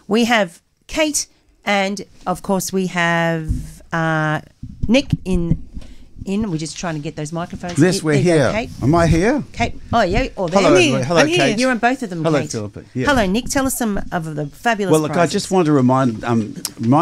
We have Kate, and of course we have Nick in. We're just trying to get those microphones. Yes, we're here. Kate. Am I here? Kate. Oh, yeah. Oh, there. Hello, I'm everybody. Hello, I'm Kate. Here. You're on both of them, Hello, Kate. Phillipa. Yeah. Hello, Nick. Tell us some of the fabulous Well, look, prizes. I just want to remind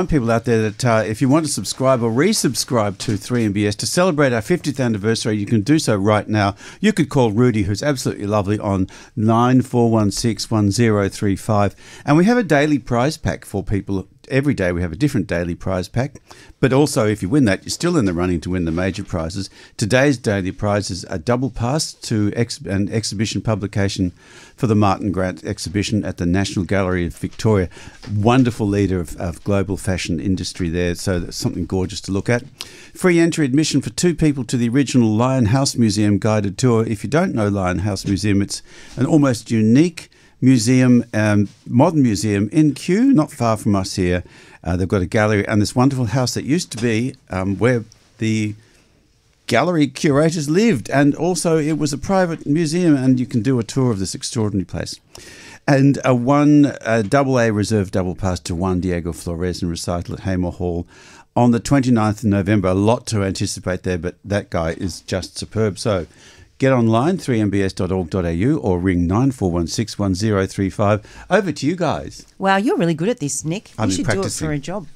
people out there that if you want to subscribe or resubscribe to 3MBS to celebrate our 50th anniversary, you can do so right now. You could call Rudy, who's absolutely lovely, on 94161035. And we have a daily prize pack for people. Every day we have a different daily prize pack. But also, if you win that, you're still in the running to win the major prizes. Today's daily prize is a double pass to an exhibition publication for the Martin Grant exhibition at the National Gallery of Victoria. Wonderful leader of global fashion industry there, so that's something gorgeous to look at. Free entry admission for 2 people to the original Lion House Museum guided tour. If you don't know Lion House Museum, it's an almost unique museum, modern museum in Kew, not far from us here. They've got a gallery and this wonderful house that used to be where the gallery curators lived, and also it was a private museum, and you can do a tour of this extraordinary place. And a AA reserve double pass to Juan Diego Flores in recital at Hamer Hall on the 29th of November. A lot to anticipate there, but that guy is just superb. So get online, 3mbs.org.au, or ring 94161035. Over to you guys. Wow, you're really good at this, Nick. You should do it for a job.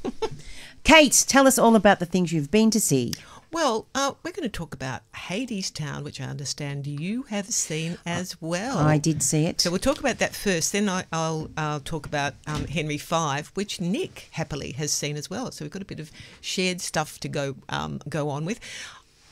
Kate, tell us all about the things you've been to see. Well, we're going to talk about Hadestown, which I understand you have seen as well. I did see it. So we'll talk about that first. Then I'll talk about Henry V, which Nick happily has seen as well. So we've got a bit of shared stuff to go on with.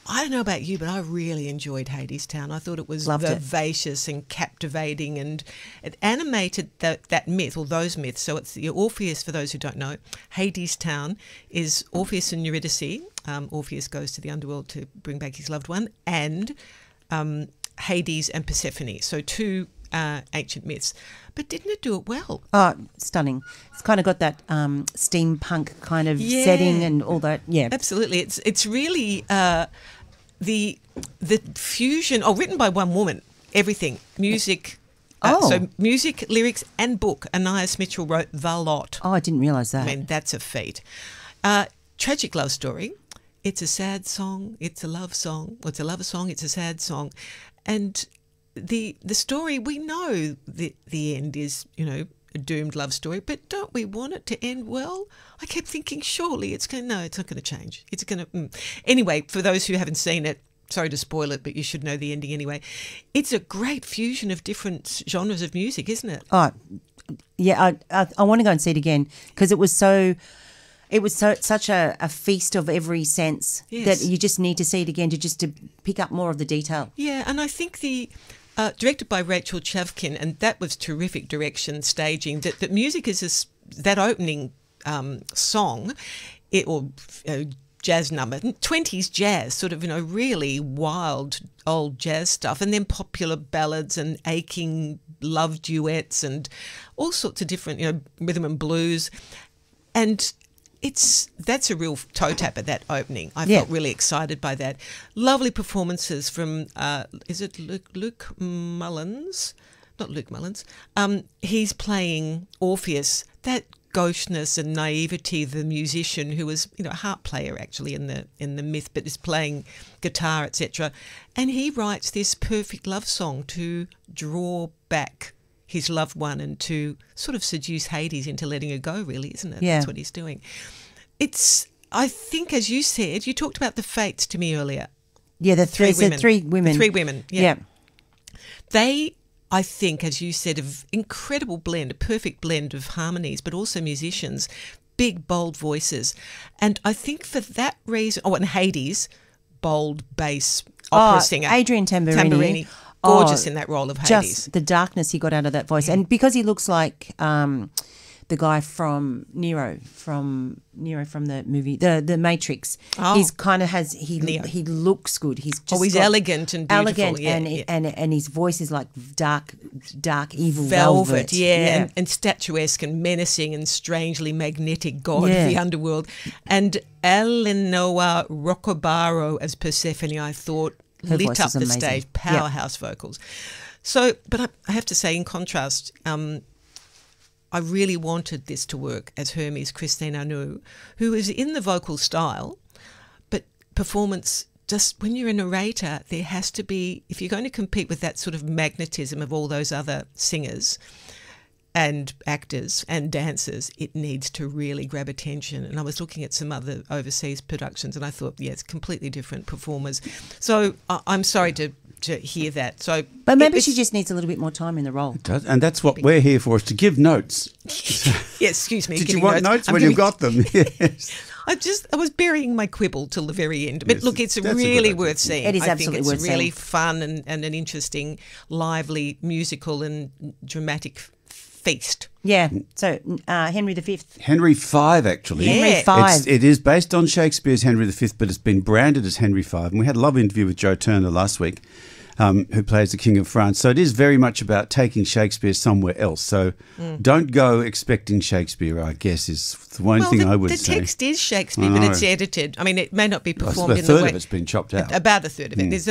I don't know about you, but I really enjoyed Hadestown. I thought it was vivacious and captivating, and it animated that myth, or those myths. So it's the Orpheus, for those who don't know. Hadestown is Orpheus and Eurydice. Orpheus goes to the underworld to bring back his loved one, and Hades and Persephone. So 2 ancient myths. But didn't it do it well? Oh, stunning. It's kind of got that steampunk kind of setting and all that. Yeah. Absolutely. It's really the fusion, written by one woman, everything, music. So music, lyrics and book. Anais Mitchell wrote the lot. Oh, I didn't realise that. I mean, that's a feat. Tragic love story. It's a sad song. It's a love song. Well, it's a love song. It's a sad song. And the story, we know the end is, a doomed love story, but don't we want it to end well? I kept thinking, surely it's not going to change. It's going to... Anyway, for those who haven't seen it, sorry to spoil it, but you should know the ending anyway. It's a great fusion of different genres of music, isn't it? Oh, yeah. I want to go and see it again because it was such a feast of every sense that you just need to see it again to pick up more of the detail. Yeah, and I think directed by Rachel Chavkin, and that was terrific direction, staging. That music is that opening song, jazz number, 20s jazz, sort of, really wild old jazz stuff, and then popular ballads and aching love duets and all sorts of different, rhythm and blues. And that's a real toe tapper, that opening. I felt really excited by that. Lovely performances from is it Luke Mullins? Not Luke Mullins. He's playing Orpheus. That gaucheness and naivety of the musician, who was a harp player actually in the myth, but is playing guitar, etc. And he writes this perfect love song to draw back his loved one and to sort of seduce Hades into letting her go, really, isn't it? Yeah. That's what he's doing. I think, as you said, you talked about the Fates to me earlier. Yeah, the three women. The 3 women, yeah. They, I think, as you said, an incredible blend, a perfect blend of harmonies, but also musicians, big, bold voices. And I think for that reason, and Hades, bold bass opera singer. Adrian Tamburini. Gorgeous in that role of Hades. Just the darkness he got out of that voice. And because he looks like the guy from Neo from the movie, the Matrix. He's kind of he looks good. He's elegant and beautiful. And his voice is like dark evil velvet. And statuesque and menacing and strangely magnetic god of the underworld. And Eleanor Roccabaro as Persephone, I thought, lit up the stage, powerhouse vocals. So, but I have to say, in contrast, I really wanted this to work as Hermes Christine Arnoux, who is in the vocal style, but performance, just when you're a narrator, there has to be, if you're going to compete with that sort of magnetism of all those other singers and actors and dancers, it needs to really grab attention. And I was looking at some other overseas productions and I thought, yeah, it's completely different performers. So I'm sorry to hear that. So, but maybe she just needs a little bit more time in the role. It does, and that's what we're here for, is to give notes. Yes, excuse me. Did you want notes when you've got them? Yes. I was burying my quibble till the very end. But yes, look, it's really worth seeing. It is absolutely worth seeing. It's really fun and an interesting, lively, musical and dramatic feast. Yeah. So Henry V. Henry V, actually. Yeah. Henry V. It is based on Shakespeare's Henry V, but it's been branded as Henry V. And we had a lovely interview with Joe Turner last week, who plays the King of France. So it is very much about taking Shakespeare somewhere else. So don't go expecting Shakespeare, I guess, is the one thing I would say. The text is Shakespeare, but it's edited. I mean, it may not be performed in the way... A third of it's been chopped out. About a third of it. There's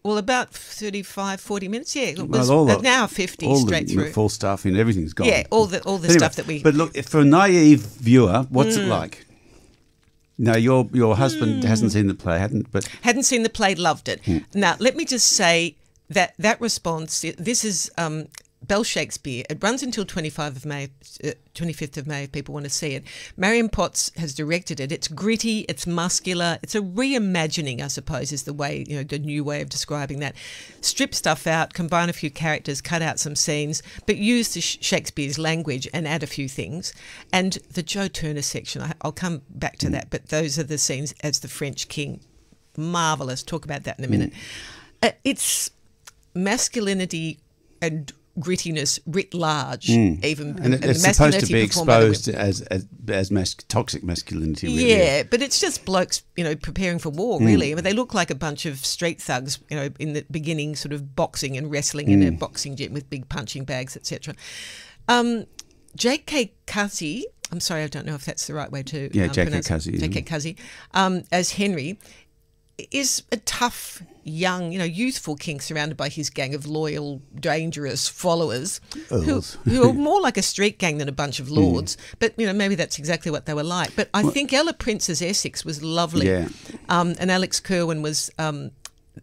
about 35, 40 minutes. Yeah, it was an hour 50 straight through. The full stuff and everything's gone. Yeah, all the anyway, stuff that we... But look, for a naive viewer, what's it like? No, your husband hasn't seen the play, hadn't seen the play, loved it. Now, let me just say that response, this is Bell Shakespeare. It runs until 25th of May, if people want to see it. Marion Potts has directed it. It's gritty, it's muscular, it's a reimagining, I suppose, is the way, the new way of describing that. Strip stuff out, combine a few characters, cut out some scenes, but use Shakespeare's language and add a few things. And the Joe Turner section, I'll come back to that, but those are the scenes as the French king. Marvellous. Talk about that in a minute. It's masculinity and grittiness writ large, even, and it's supposed to be exposed as toxic masculinity. Really. Yeah, but it's just blokes, preparing for war. Really, I mean, they look like a bunch of street thugs, in the beginning, sort of boxing and wrestling in a boxing gym with big punching bags, etc. J.K. Cussy, I'm sorry, I don't know if that's the right way to J.K. Cussy. J.K. Cussy, as Henry, is a tough, young, youthful king surrounded by his gang of loyal, dangerous followers who are more like a street gang than a bunch of lords. But, maybe that's exactly what they were like. But I think Ella Princess Essex was lovely. Yeah. And Alex Kerwin was,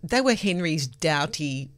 they were Henry's doughty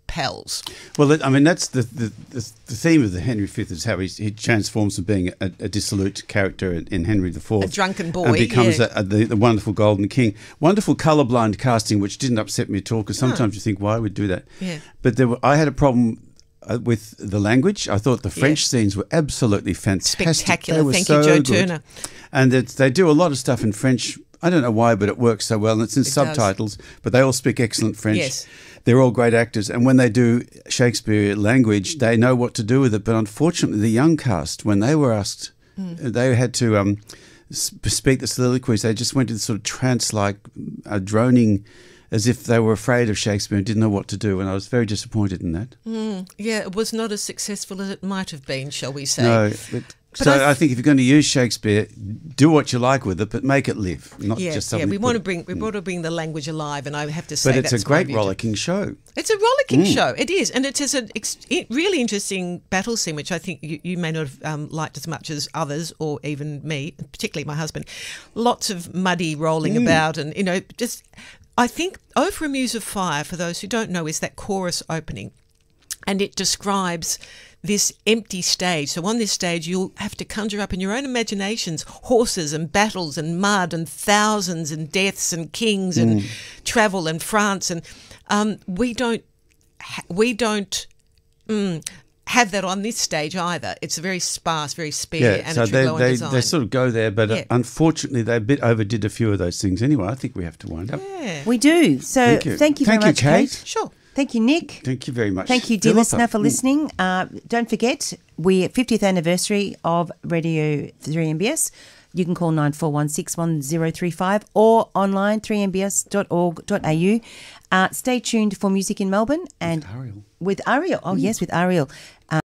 pals. Well, I mean, that's the theme of the Henry V is how he transforms from being a dissolute character in Henry IV, a drunken boy, and becomes the wonderful Golden King. Wonderful colourblind casting, which didn't upset me at all, because sometimes you think, why would do that? Yeah. But I had a problem with the language. I thought the French scenes were absolutely fantastic. Spectacular. Thank you, Joe Turner. And they do a lot of stuff in French. I don't know why, but it works so well, and it's in subtitles, but they all speak excellent French. Yes. They're all great actors, and when they do Shakespeare language, they know what to do with it. But unfortunately, the young cast, when they were asked, they had to speak the soliloquies, they just went into sort of trance-like droning, as if they were afraid of Shakespeare and didn't know what to do, and I was very disappointed in that. Yeah, it was not as successful as it might have been, shall we say. No, but I think if you're going to use Shakespeare, do what you like with it, but make it live, not just something. Yeah, we want to bring the language alive, and I have to say, but it's a great rollicking show. It's a rollicking show. It is, and it is a really interesting battle scene, which I think you may not have liked as much as others, or even me, particularly my husband. Lots of muddy rolling about, and just. I think "Oh for a Muse of Fire," for those who don't know, is that chorus opening, and it describes this empty stage. So on this stage, you'll have to conjure up in your own imaginations horses and battles and mud and thousands and deaths and kings and travel and France. And we don't have that on this stage either. It's very sparse, very spare, and so it's low on design. They sort of go there, but unfortunately they a bit overdid a few of those things anyway. I think we have to wind up. Yeah. We do. So thank you very much, Kate. Sure. Thank you, Nick. Thank you very much. Thank you, dear listener, for listening. Don't forget, we're 50th anniversary of Radio 3MBS. You can call 94161035 or online 3mbs.org.au. Stay tuned for music in Melbourne and with Ariel. With Ariel. Oh, yes, with Ariel.